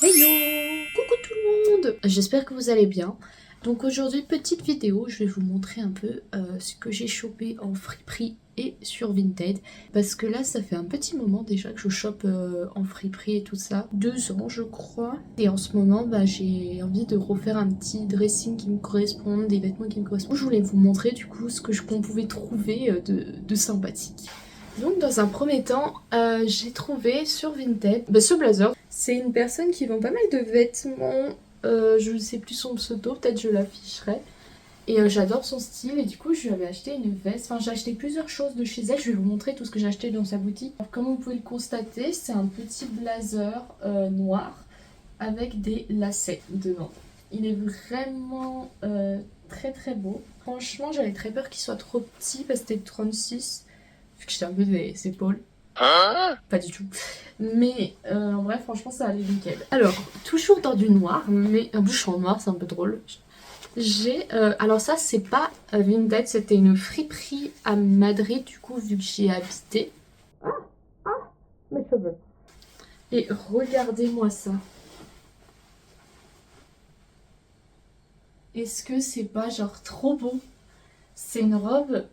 Heyo! Coucou tout le monde! J'espère que vous allez bien. Donc aujourd'hui, petite vidéo, je vais vous montrer un peu ce que j'ai chopé en friperie et sur Vinted. Parce que là, ça fait un petit moment déjà que je chope en friperie et tout ça. 2 ans, je crois. Et en ce moment, j'ai envie de refaire un petit dressing qui me corresponde, des vêtements qui me correspondent. Je voulais vous montrer du coup ce qu'on pouvait trouver de sympathique. Donc dans un premier temps, j'ai trouvé sur Vinted ce blazer. C'est une personne qui vend pas mal de vêtements, je ne sais plus son pseudo, peut-être je l'afficherai. Et j'adore son style et du coup je lui avais acheté une veste, enfin j'ai acheté plusieurs choses de chez elle, je vais vous montrer tout ce que j'ai acheté dans sa boutique. Alors, comme vous pouvez le constater, c'est un petit blazer noir avec des lacets dedans. Il est vraiment très très beau. Franchement j'avais très peur qu'il soit trop petit parce que c'était 36, vu que j'étais un peu des épaules. Pas du tout. Mais en vrai, franchement, ça allait nickel. Alors, toujours dans du noir, mais en plus, je suis en noir, c'est un peu drôle. Alors, ça, c'est pas Vinted, c'était une friperie à Madrid, du coup, vu que j'y ai habité. Mes cheveux. Et regardez-moi ça. Est-ce que c'est pas genre trop beau? C'est une robe,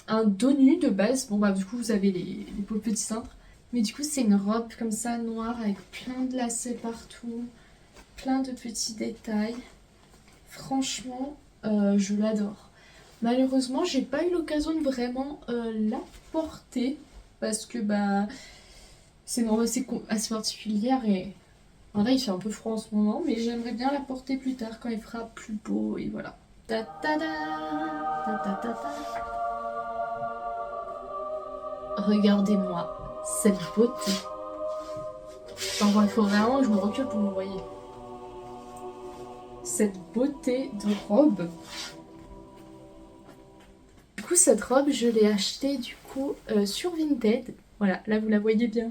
un dos nu de base. Bon, du coup, vous avez les beaux petits cintres. Mais du coup, c'est une robe comme ça, noire, avec plein de lacets partout, plein de petits détails. Franchement, je l'adore. Malheureusement, j'ai pas eu l'occasion de vraiment la porter parce que c'est une robe assez particulière et en vrai, il fait un peu froid en ce moment, mais j'aimerais bien la porter plus tard quand il fera plus beau et voilà. Ta ta ta, ta ta ta ta. Regardez-moi cette beauté. Enfin, il faut vraiment que je me recule pour me voyer. Cette beauté de robe. Du coup, cette robe, je l'ai achetée du coup sur Vinted. Voilà, là vous la voyez bien.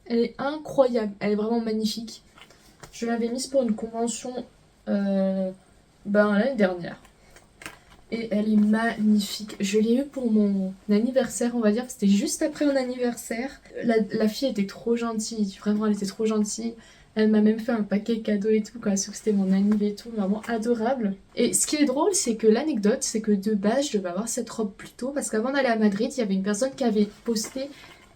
Elle est incroyable, elle est vraiment magnifique. Je l'avais mise pour une convention l'année dernière. Et elle est magnifique. Je l'ai eue pour mon anniversaire, on va dire. C'était juste après mon anniversaire. La fille était trop gentille. Vraiment, elle était trop gentille. Elle m'a même fait un paquet cadeau et tout, quand elle a su que c'était mon anniversaire et tout. Vraiment adorable. Et ce qui est drôle, c'est que l'anecdote, c'est que de base, je devais avoir cette robe plus tôt. Parce qu'avant d'aller à Madrid, il y avait une personne qui avait posté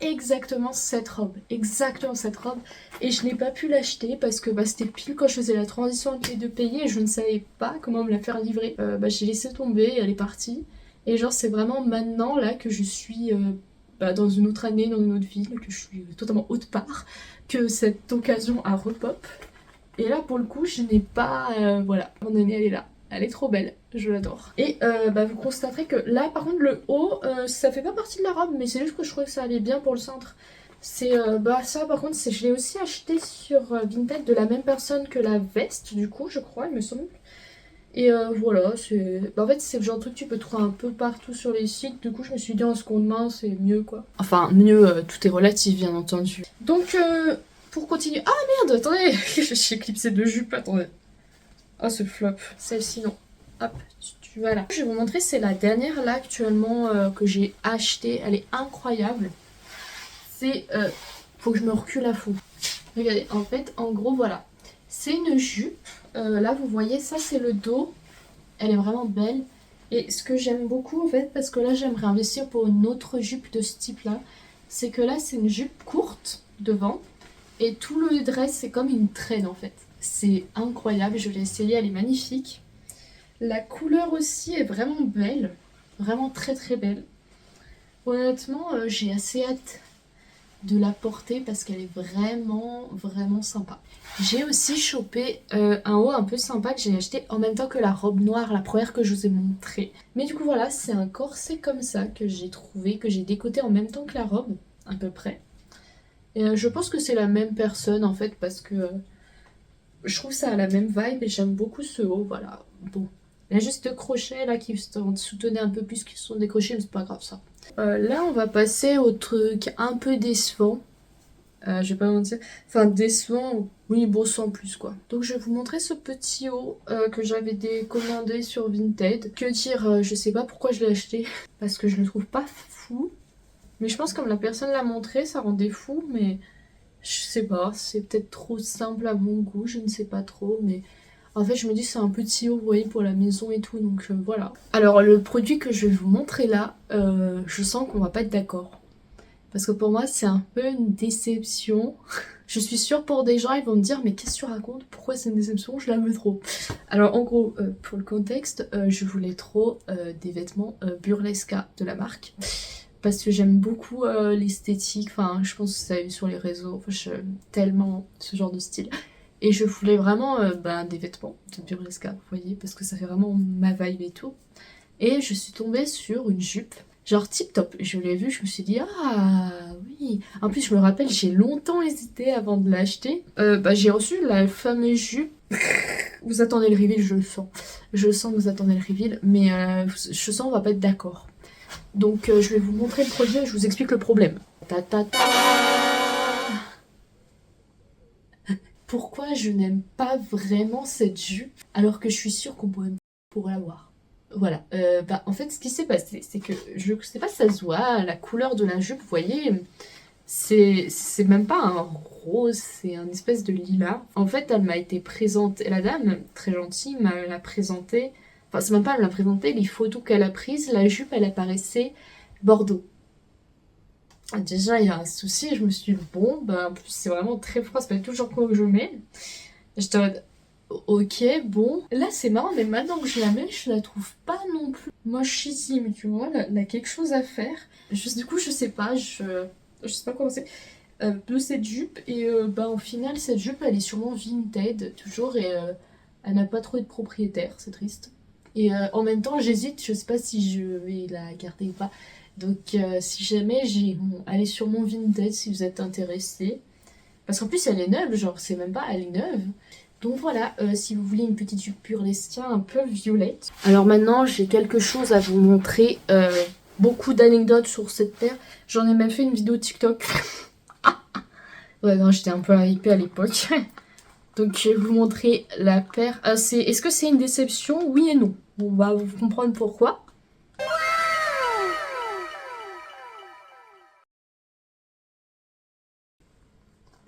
exactement cette robe. Exactement cette robe. Et je n'ai pas pu l'acheter parce que c'était pile quand je faisais la transition entre les deux pays et je ne savais pas comment me la faire livrer. J'ai laissé tomber, elle est partie. Et genre c'est vraiment maintenant là que je suis dans une autre année, dans une autre ville, que je suis totalement autre part, que cette occasion a repop. Et là pour le coup je n'ai pas... voilà, mon année elle est là. Elle est trop belle, je l'adore. Et vous constaterez que là par contre le haut, ça fait pas partie de la robe, mais c'est juste que je trouvais que ça allait bien pour le centre. C'est ça par contre, je l'ai aussi acheté sur Vinted de la même personne que la veste du coup, je crois, il me semble. Et voilà, en fait c'est le genre de truc que tu peux trouver un peu partout sur les sites. Du coup je me suis dit en seconde main c'est mieux quoi. Enfin mieux, tout est relatif bien entendu. Donc pour continuer... Ah merde, attendez, j'ai clipsé 2 jupes, attendez. Ah ce flop, celle-ci non. Hop, voilà. Je vais vous montrer, c'est la dernière là actuellement que j'ai achetée. Elle est incroyable. C'est... faut que je me recule à fond. Regardez, en fait, en gros, voilà. C'est une jupe. Là, vous voyez, ça, c'est le dos. Elle est vraiment belle. Et ce que j'aime beaucoup, en fait, parce que là, j'aimerais investir pour une autre jupe de ce type-là, c'est que là, c'est une jupe courte devant. Et tout le dress, c'est comme une traîne, en fait. C'est incroyable, je l'ai essayé, elle est magnifique. La couleur aussi est vraiment belle. Vraiment très très belle. Honnêtement, j'ai assez hâte de la porter parce qu'elle est vraiment vraiment sympa. J'ai aussi chopé un haut un peu sympa que j'ai acheté en même temps que la robe noire, la première que je vous ai montrée. Mais du coup voilà, c'est un corset comme ça que j'ai trouvé, que j'ai décoté en même temps que la robe, à peu près. Et je pense que c'est la même personne en fait parce que je trouve ça a la même vibe et j'aime beaucoup ce haut, voilà. Bon, il y a juste 2 crochets là qui soutenaient un peu plus, qui sont décrochés, mais c'est pas grave ça. Là, on va passer au truc un peu décevant. Je vais pas mentir. Enfin, décevant, oui, bon, sans plus quoi. Donc, je vais vous montrer ce petit haut que j'avais commandé sur Vinted. Que dire, je sais pas pourquoi je l'ai acheté. Parce que je le trouve pas fou. Mais je pense que comme la personne l'a montré, ça rendait fou. Mais Je sais pas, c'est peut-être trop simple à mon goût, je ne sais pas trop, mais en fait je me dis c'est un petit haut, vous voyez, pour la maison et tout, donc voilà. Alors le produit que je vais vous montrer là, je sens qu'on va pas être d'accord. Parce que pour moi c'est un peu une déception. Je suis sûre pour des gens ils vont me dire mais qu'est-ce que tu racontes? Pourquoi c'est une déception? Je la veux trop. Alors en gros, pour le contexte, je voulais trop des vêtements Burlesca de la marque. Parce que j'aime beaucoup l'esthétique, enfin je pense que ça a eu sur les réseaux, enfin, j'aime tellement ce genre de style. Et je voulais vraiment des vêtements de Burlesca, vous voyez, parce que ça fait vraiment ma vibe et tout. Et je suis tombée sur une jupe, genre tip top. Je l'ai vue, je me suis dit, ah oui. En plus, je me rappelle, j'ai longtemps hésité avant de l'acheter. J'ai reçu la fameuse jupe. Vous attendez le reveal, je le sens. Je sens que vous attendez le reveal, mais je sens qu'on va pas être d'accord. Donc je vais vous montrer le produit et je vous explique le problème. Ta ta ta. Pourquoi je n'aime pas vraiment cette jupe alors que je suis sûre qu'on pourrait l'avoir. Voilà. En fait, ce qui s'est passé, c'est que je sais pas si ça se voit, la couleur de la jupe, vous voyez, c'est même pas un rose, c'est un espèce de lilas. En fait, elle m'a été présentée, la dame, très gentille, m'a l'a présentée. Enfin, c'est même pas elle m'a présenté, les photos qu'elle a prises, la jupe, elle apparaissait bordeaux. Déjà, il y a un souci, je me suis dit, bon, en plus, c'est vraiment très froid, c'est pas toujours quoi que je mets. J'étais en mode, ok, bon. Là, c'est marrant, mais maintenant que je la mets, je la trouve pas non plus mochissime, tu vois. Elle a quelque chose à faire. Du coup, je sais pas, je sais pas comment c'est. De cette jupe, et au final, cette jupe, elle est sûrement Vinted, toujours, et elle n'a pas trop de propriétaire, c'est triste. Et en même temps, j'hésite, je sais pas si je vais la garder ou pas. Donc, si jamais elle est sur mon Vinted si vous êtes intéressé. Parce qu'en plus, elle est neuve, genre, c'est même pas, elle est neuve. Donc voilà, si vous voulez une petite jupe Burlesca un peu violette. Alors maintenant, j'ai quelque chose à vous montrer. Beaucoup d'anecdotes sur cette paire. J'en ai même fait une vidéo TikTok. Ouais, non, j'étais un peu hypée à l'époque. Donc je vais vous montrer la paire. Est-ce que c'est une déception? Oui et non. On va vous comprendre pourquoi.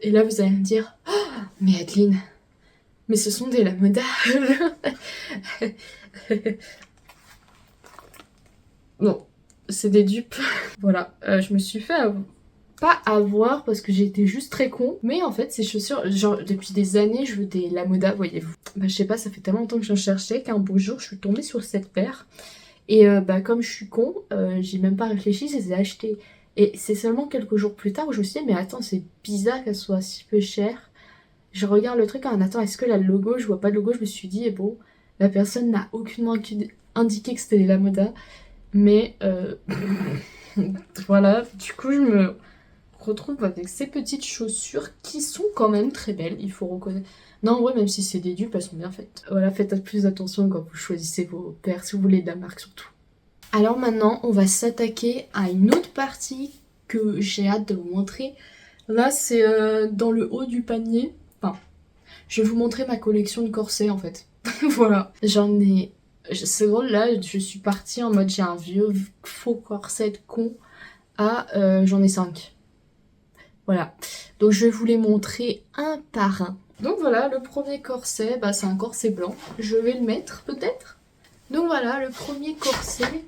Et là, vous allez me dire, oh, mais Adeline, mais ce sont des Lamoda. Non, c'est des dupes. Voilà, je me suis fait pas avoir parce que j'étais juste très con. Mais en fait, ces chaussures, genre depuis des années, je veux des Lamoda, voyez-vous. Je sais pas, ça fait tellement longtemps que j'en cherchais qu'un beau jour, je suis tombée sur cette paire. Et comme je suis con, j'ai même pas réfléchi, je les ai achetés. Et c'est seulement quelques jours plus tard où je me suis dit, mais attends, c'est bizarre qu'elle soit si peu chère. Je regarde le truc, attends, est-ce que le logo, je vois pas de logo, je me suis dit, et bon, la personne n'a aucunement indiqué que c'était la Moda. Mais voilà, du coup, je me retrouve avec ces petites chaussures qui sont quand même très belles, il faut reconnaître. Non, en vrai, même si c'est des dupes, elles sont bien faites. Voilà, faites plus attention quand vous choisissez vos paires, si vous voulez de la marque surtout. Alors maintenant, on va s'attaquer à une autre partie que j'ai hâte de vous montrer. Là, c'est dans le haut du panier. Enfin, je vais vous montrer ma collection de corsets en fait. Voilà. J'en ai... C'est drôle, là, je suis partie en mode j'ai un vieux faux corset de con à j'en ai 5. Voilà. Donc je vais vous les montrer un par un. Donc voilà, le premier corset, c'est un corset blanc. Je vais le mettre peut-être. Donc voilà, le premier corset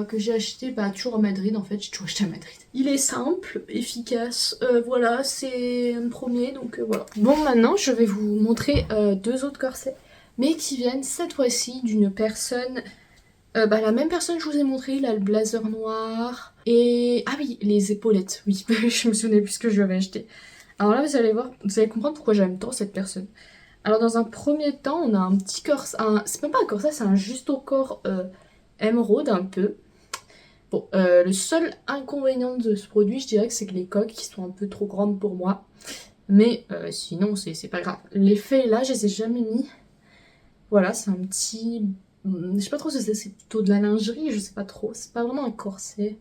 que j'ai acheté toujours à Madrid en fait. J'ai toujours acheté à Madrid. Il est simple, efficace. Voilà, c'est un premier, donc voilà. Bon, maintenant je vais vous montrer deux autres corsets, mais qui viennent cette fois-ci d'une personne. La même personne que je vous ai montré, là, le blazer noir. Et. Ah oui, les épaulettes, oui. Je me souvenais plus ce que je lui avais acheté. Alors là, vous allez voir, vous allez comprendre pourquoi j'aime tant cette personne. Alors, dans un premier temps, on a un petit corset. C'est même pas un corset, c'est un juste au corps émeraude un peu. Bon, le seul inconvénient de ce produit, je dirais que c'est que les coques qui sont un peu trop grandes pour moi. Mais sinon, c'est pas grave. L'effet là, je les ai jamais mis. Voilà, c'est un petit. Je sais pas trop si c'est plutôt de la lingerie, je sais pas trop. C'est pas vraiment un corset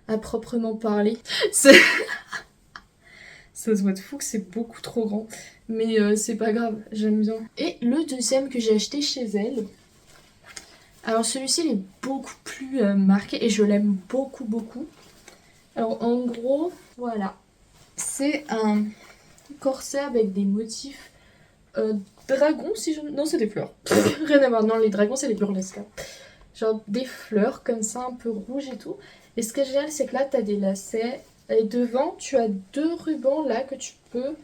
à proprement parler. Ça se voit de fou que c'est beaucoup trop grand. Mais c'est pas grave, j'aime bien. Et le deuxième que j'ai acheté chez elle. Alors celui-ci il est beaucoup plus marqué et je l'aime beaucoup beaucoup. Alors en gros, voilà. C'est un corset avec des motifs dragons, si je... Non, c'est des fleurs. Rien à voir. Non, les dragons, c'est les burlesques. Hein. Genre des fleurs comme ça, un peu rouges et tout. Et ce qui est génial, c'est que là, t'as des lacets. Et devant, tu as 2 rubans là que tu peux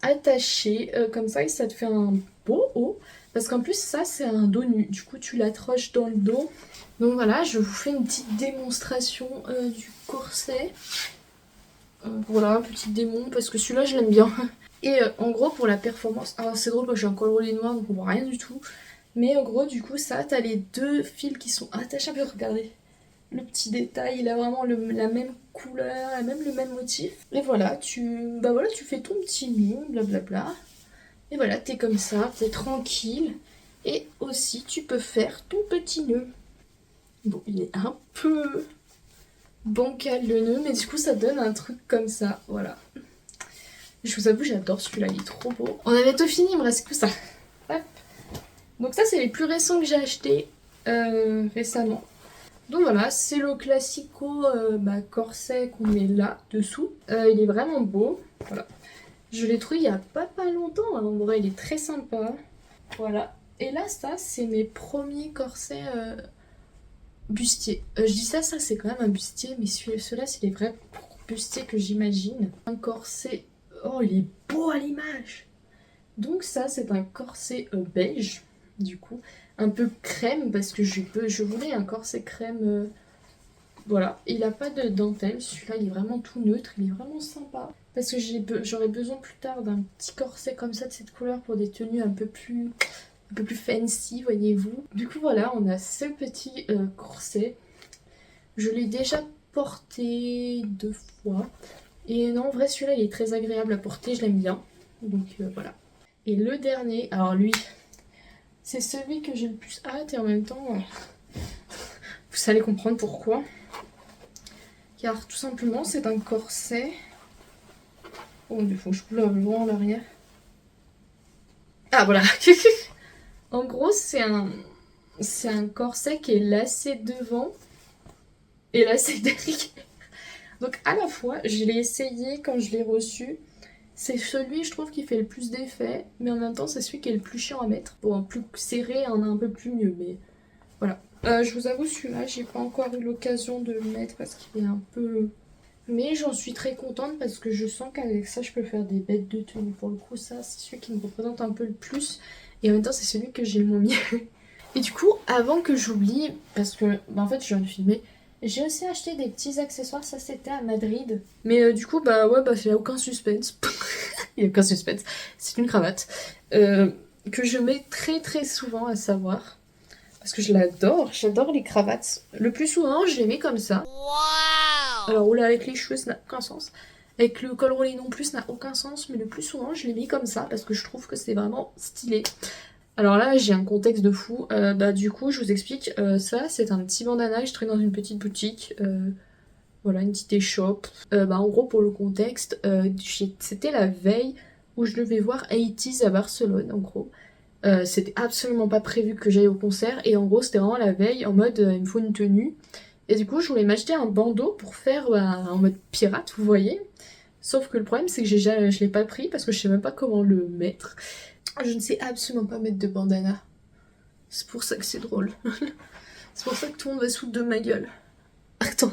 attacher comme ça. Et ça te fait un beau haut. Parce qu'en plus, ça, c'est un dos nu. Du coup, tu l'accroches dans le dos. Donc voilà, je vous fais une petite démonstration du corset. Voilà, petite démon, parce que celui-là, je l'aime bien. Et en gros, pour la performance... Alors, c'est drôle, parce que j'ai un col roulé noir, donc on voit rien du tout. Mais en gros, du coup, ça, t'as les 2 fils qui sont attachés. Regardez, le petit détail, il a vraiment la même couleur, même le même motif. Et voilà, tu fais ton petit nœud, blablabla. Et voilà, t'es comme ça, t'es tranquille. Et aussi, tu peux faire ton petit nœud. Bon, il est un peu bancal le nœud, mais du coup, ça donne un truc comme ça, voilà. Je vous avoue, j'adore celui-là, il est trop beau. On avait tout fini, il me reste que ça. Hop. Donc ça, c'est les plus récents que j'ai achetés récemment. Donc voilà, c'est le classico corset qu'on met là, dessous. Il est vraiment beau, voilà. Je l'ai trouvé il y a pas longtemps, hein. En vrai, il est très sympa. Voilà. Et là, ça, c'est mes premiers corsets bustiers. Je dis ça c'est quand même un bustier, mais ceux-là, c'est les vrais bustiers que j'imagine. Un corset... Oh, il est beau à l'image. Donc ça, c'est un corset beige, du coup. Un peu crème, parce que je voulais un corset crème... Voilà, il n'a pas de dentelle, celui-là il est vraiment tout neutre, il est vraiment sympa. Parce que j'aurais besoin plus tard d'un petit corset comme ça de cette couleur pour des tenues un peu plus fancy, voyez-vous. Du coup voilà, on a ce petit corset. Je l'ai déjà porté 2 fois. Et non, en vrai celui-là il est très agréable à porter, je l'aime bien. Donc voilà. Et le dernier, alors lui, c'est celui que j'ai le plus hâte et en même temps, vous allez comprendre pourquoi. Car tout simplement, c'est un corset. Oh, il faut que je coule loin en arrière. Ah, voilà. En gros, c'est un corset qui est lacé devant et lacé derrière. Donc, à la fois, je l'ai essayé quand je l'ai reçu. C'est celui, je trouve, qui fait le plus d'effet. Mais en même temps, c'est celui qui est le plus chiant à mettre. Bon, plus serré, on a un peu plus mieux. Mais voilà. Je vous avoue, celui-là, j'ai pas encore eu l'occasion de le mettre parce qu'il est un peu... Mais j'en suis très contente parce que je sens qu'avec ça, je peux faire des bêtes de tenue. Pour le coup, ça, c'est celui qui me représente un peu le plus. Et en même temps, c'est celui que j'ai le moins mis. Et du coup, avant que j'oublie, parce que, en fait, je viens de filmer, j'ai aussi acheté des petits accessoires. Ça, c'était à Madrid. Mais du coup, ouais, il n'y a aucun suspense. Il n'y a aucun suspense. C'est une cravate. Que je mets très très souvent, à savoir... Parce que j'adore les cravates. Le plus souvent, je les mets comme ça. Wow. Alors, rouler avec les cheveux, ça n'a aucun sens. Avec le col roulé non plus, ça n'a aucun sens. Mais le plus souvent, je les mets comme ça parce que je trouve que c'est vraiment stylé. Alors là, j'ai un contexte de fou. Du coup, je vous explique. Ça, c'est un petit bandana que je traîne dans une petite boutique. Voilà, une petite échoppe. En gros, pour le contexte, c'était la veille où je devais voir 80s à Barcelone, en gros. C'était absolument pas prévu que j'aille au concert et en gros c'était vraiment la veille en mode il me faut une tenue et du coup je voulais m'acheter un bandeau pour faire en mode pirate, vous voyez, sauf que le problème c'est que je l'ai pas pris parce que je sais même pas comment le mettre. Je ne sais absolument pas mettre de bandana, c'est pour ça que c'est drôle. C'est pour ça que tout le monde va se foutre de ma gueule. Attends.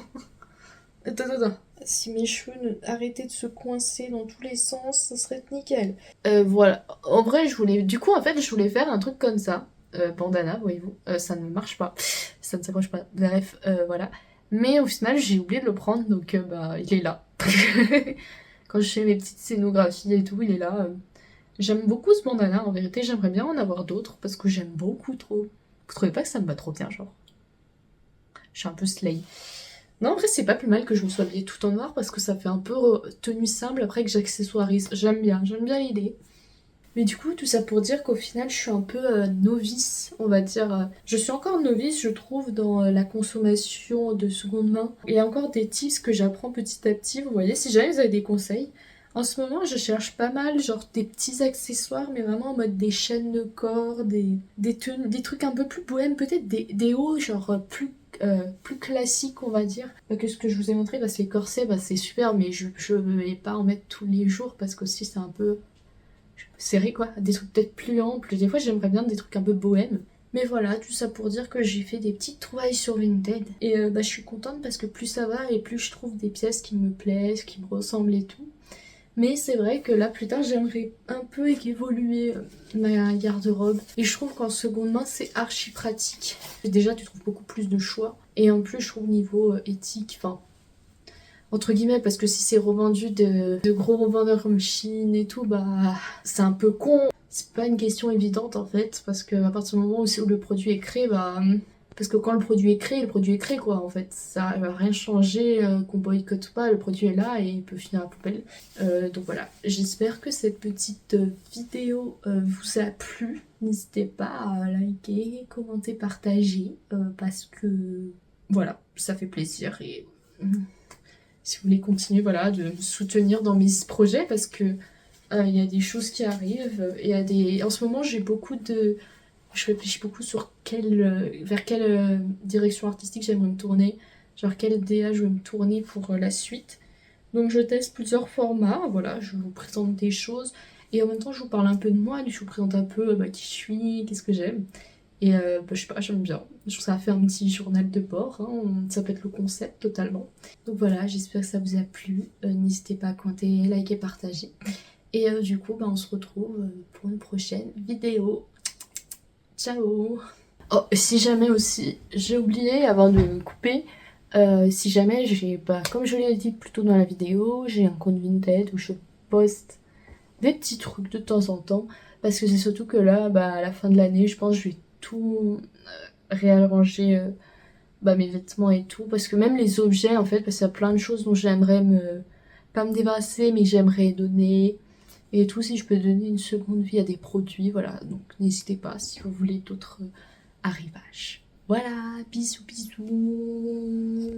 Si mes cheveux arrêtaient de se coincer dans tous les sens, ça serait nickel. Voilà. En vrai, je voulais faire un truc comme ça. Bandana, voyez-vous. Ça ne marche pas. Ça ne s'accroche pas. Bref, voilà. Mais au final, j'ai oublié de le prendre, donc il est là. Quand je fais mes petites scénographies et tout, il est là. J'aime beaucoup ce bandana, en vérité. J'aimerais bien en avoir d'autres, parce que j'aime beaucoup trop. Vous trouvez pas que ça me va trop bien, genre? Je suis un peu slay. Non, en vrai, c'est pas plus mal que je me sois habillée tout en noir parce que ça fait un peu tenue simple après que j'accessoirise. J'aime bien l'idée. Mais du coup, tout ça pour dire qu'au final, je suis un peu novice, on va dire. Je suis encore novice, je trouve, dans la consommation de seconde main. Il y a encore des tips que j'apprends petit à petit, vous voyez, si jamais vous avez des conseils. En ce moment, je cherche pas mal, genre des petits accessoires, mais vraiment en mode des chaînes de corps, des trucs un peu plus bohèmes, peut-être des hauts, genre plus plus classique on va dire que ce que je vous ai montré, parce que les corsets c'est super, mais je vais pas en mettre tous les jours parce qu'aussi c'est un peu serré quoi, des trucs peut-être plus amples, des fois j'aimerais bien des trucs un peu bohèmes. Mais voilà, tout ça pour dire que j'ai fait des petites trouvailles sur Vinted et je suis contente parce que plus ça va et plus je trouve des pièces qui me plaisent, qui me ressemblent et tout. Mais c'est vrai que là plus tard j'aimerais un peu évoluer ma garde-robe. Et je trouve qu'en seconde main c'est archi pratique. Déjà tu trouves beaucoup plus de choix. Et en plus je trouve niveau éthique, enfin entre guillemets, parce que si c'est revendu de gros revendeurs comme Chine et tout, c'est un peu con. C'est pas une question évidente en fait, parce que à partir du moment où le produit est créé, parce que quand le produit est créé quoi en fait. Ça va rien changer, qu'on boycotte ou pas, le produit est là et il peut finir à la poubelle. Donc voilà, j'espère que cette petite vidéo vous a plu. N'hésitez pas à liker, commenter, partager, parce que voilà, ça fait plaisir et si vous voulez continuer voilà, de me soutenir dans mes projets parce que il y a des choses qui arrivent. En ce moment j'ai beaucoup de... Je réfléchis beaucoup sur vers quelle direction artistique j'aimerais me tourner, genre quel DA je veux me tourner pour la suite. Donc je teste plusieurs formats, voilà, je vous présente des choses et en même temps je vous parle un peu de moi, je vous présente un peu qui je suis, qu'est-ce que j'aime. Et je sais pas, j'aime bien. Je trouve ça fait un petit journal de bord, hein. Ça peut être le concept totalement. Donc voilà, j'espère que ça vous a plu. N'hésitez pas à commenter, liker, partager. Et du coup, on se retrouve pour une prochaine vidéo. Ciao. Oh, si jamais aussi, j'ai oublié avant de me couper, si jamais comme je l'ai dit plus tôt dans la vidéo, j'ai un compte Vinted où je poste des petits trucs de temps en temps. Parce que c'est surtout que là, à la fin de l'année, je pense que je vais tout réarranger mes vêtements et tout. Parce que même les objets, en fait, parce qu'il y a plein de choses dont j'aimerais pas me débarrasser, mais que j'aimerais donner. Et tout, si je peux donner une seconde vie à des produits, voilà. Donc n'hésitez pas si vous voulez d'autres arrivages. Voilà, bisous bisous.